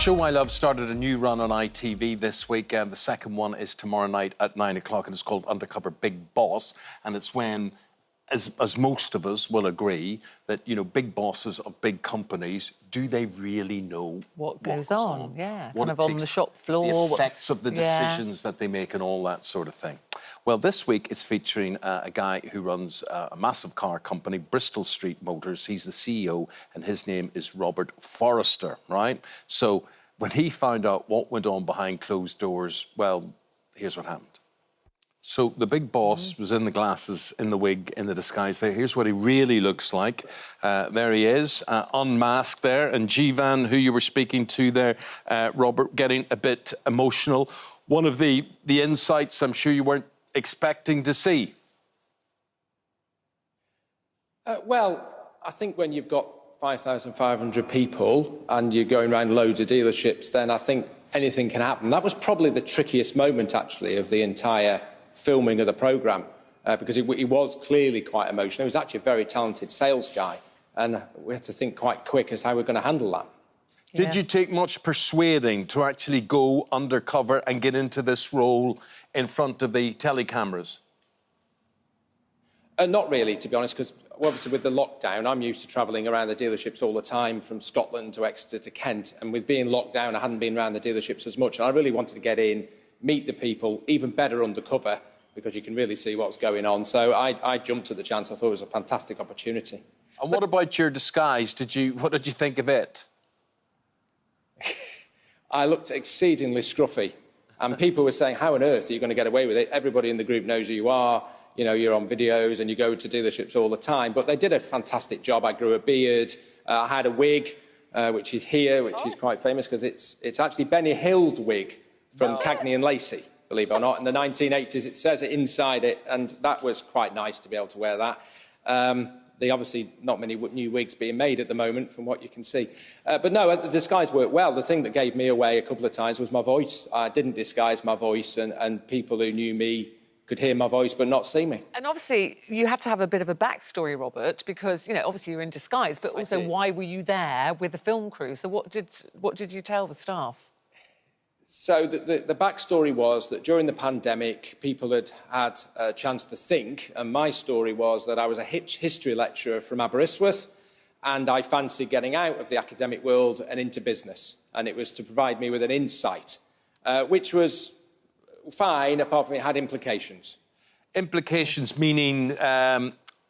Show I Love started a new run on ITV this week. The second one is tomorrow night at 9 o'clock, and it's called Undercover Big Boss. And it's when, as most of us will agree, that, you know, big bosses of big companies, do they really know what goes on? Yeah, what kind of on the shop floor. The effects of the decisions that they make and all that sort of thing. Well, this week it's featuring a guy who runs a massive car company, Bristol Street Motors. He's the CEO, and his name is Robert Forrester, right? So when he found out what went on behind closed doors, well, here's what happened. So the big boss was in the glasses, in the wig, in the disguise there. Here's what he really looks like. There he is, unmasked there. And Jivan, who you were speaking to there, Robert, getting a bit emotional. One of the insights I'm sure you weren't expecting to see. Well, I think when you've got 5,500 people and you're going around loads of dealerships, then I think anything can happen. That was probably the trickiest moment, actually, of the entire filming of the programme, because he was clearly quite emotional. He was actually a very talented sales guy, and we had to think quite quick as how we're going to handle that. Did you take much persuading to actually go undercover and get into this role in front of the telecameras? Not really, to be honest, because obviously with the lockdown, I'm used to travelling around the dealerships all the time, from Scotland to Exeter to Kent, and with being locked down, I hadn't been around the dealerships as much, and I really wanted to get in, meet the people, even better undercover, because you can really see what's going on. So I jumped at the chance. I thought it was a fantastic opportunity. And what about your disguise? What did you think of it? I looked exceedingly scruffy, and people were saying, how on earth are you going to get away with it? Everybody in the group knows who you are. You know, you're on videos and you go to dealerships all the time. But they did a fantastic job. I grew a beard. I had a wig, which is here, which is quite famous because it's actually Benny Hill's wig from Cagney and Lacey, believe it or not. In the 1980s, it says it inside it, and that was quite nice to be able to wear that. There obviously not many new wigs being made at the moment, from what you can see. But no, the disguise worked well. The thing that gave me away a couple of times was my voice. I didn't disguise my voice, and people who knew me could hear my voice but not see me. And obviously, you had to have a bit of a backstory, Robert, because, you know, obviously you're in disguise, but also why were you there with the film crew? So what did you tell the staff? So the backstory was that during the pandemic, people had had a chance to think, and my story was that I was a history lecturer from Aberystwyth, and I fancied getting out of the academic world and into business, and it was to provide me with an insight, which was fine, apart from it had implications. Implications meaning,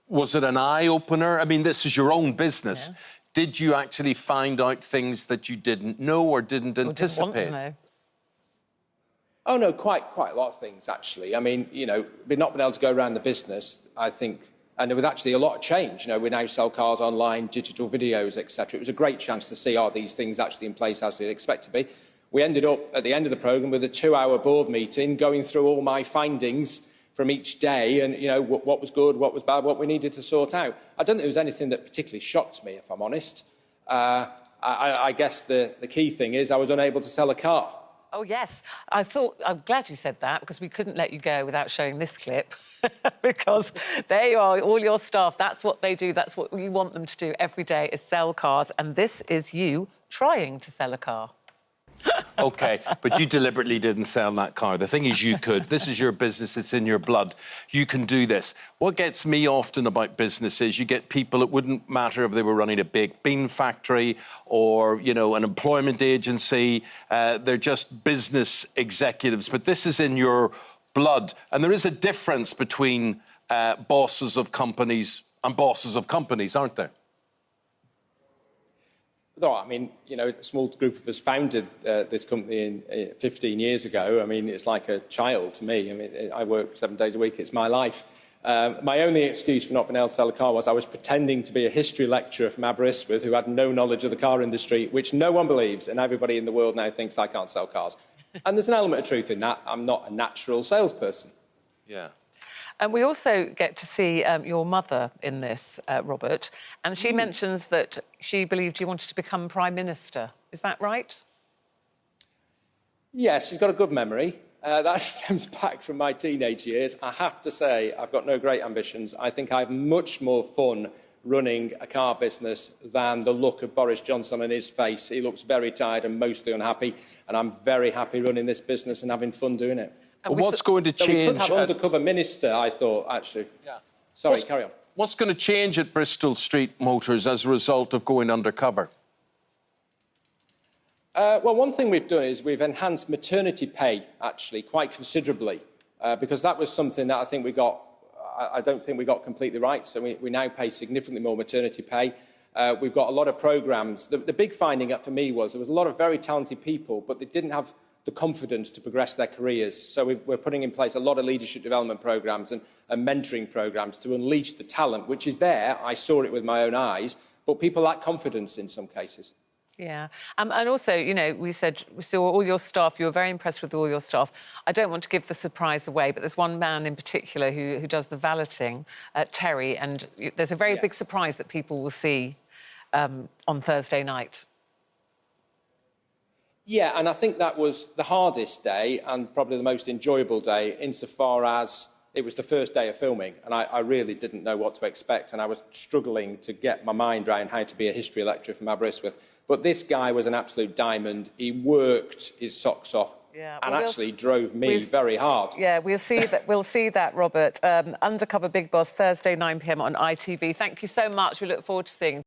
was it an eye-opener? I mean, this is your own business. Yeah. Did you actually find out things that you didn't know or didn't anticipate? Didn't want to know. Oh, no, quite a lot of things, actually. I mean, you know, we've not been able to go around the business, I think, and with actually a lot of change. You know, we now sell cars online, digital videos, etc. It was a great chance to see, are these things actually in place as they'd expect to be? We ended up, at the end of the programme, with a 2-hour board meeting, going through all my findings from each day and, you know, what was good, what was bad, what we needed to sort out. I don't think there was anything that particularly shocked me, if I'm honest. I guess the key thing is I was unable to sell a car. Oh, yes. I'm glad you said that, because we couldn't let you go without showing this clip. Because there you are, all your staff, that's what they do, that's what you want them to do every day, is sell cars. And this is you trying to sell a car. OK, but you deliberately didn't sell that car. The thing is, you could. This is your business. It's in your blood. You can do this. What gets me often about business is you get people, it wouldn't matter if they were running a baked bean factory or, you know, an employment agency. They're just business executives. But this is in your blood. And there is a difference between bosses of companies and bosses of companies, aren't there? No, I mean, you know, a small group of us founded this company 15 years ago. I mean, it's like a child to me. I mean, I work 7 days a week. It's my life. My only excuse for not being able to sell a car was I was pretending to be a history lecturer from Aberystwyth who had no knowledge of the car industry, which no one believes, and everybody in the world now thinks I can't sell cars. And there's an element of truth in that. I'm not a natural salesperson. Yeah. And we also get to see your mother in this, Robert, and she mentions that she believed you wanted to become Prime Minister. Is that right? Yes, she's got a good memory. That stems back from my teenage years. I have to say, I've got no great ambitions. I think I have much more fun running a car business than the look of Boris Johnson on his face. He looks very tired and mostly unhappy, and I'm very happy running this business and having fun doing it. Well, what's going to change? We could have undercover minister, I thought, actually. Yeah. Sorry, carry on. What's going to change at Bristol Street Motors as a result of going undercover? Well, one thing we've done is we've enhanced maternity pay, actually, quite considerably, because that was something that I think we got, I don't think we got completely right. So we now pay significantly more maternity pay. We've got a lot of programmes. The big finding for me was there was a lot of very talented people, but they didn't have the confidence to progress their careers. So we're putting in place a lot of leadership development programmes and mentoring programmes to unleash the talent, which is there. I saw it with my own eyes, but people lack confidence in some cases. Yeah. And also, you know, we saw all your staff, you were very impressed with all your staff. I don't want to give the surprise away, but there's one man in particular who does the valeting, Terry, and there's a very big surprise that people will see on Thursday night. Yeah, and I think that was the hardest day and probably the most enjoyable day insofar as it was the first day of filming and I really didn't know what to expect and I was struggling to get my mind around how to be a history lecturer from Aberystwyth. But this guy was an absolute diamond. He worked his socks off and actually drove me very hard. Yeah, we'll see that, Robert. Undercover Big Boss, Thursday, 9 p.m. on ITV. Thank you so much. We look forward to seeing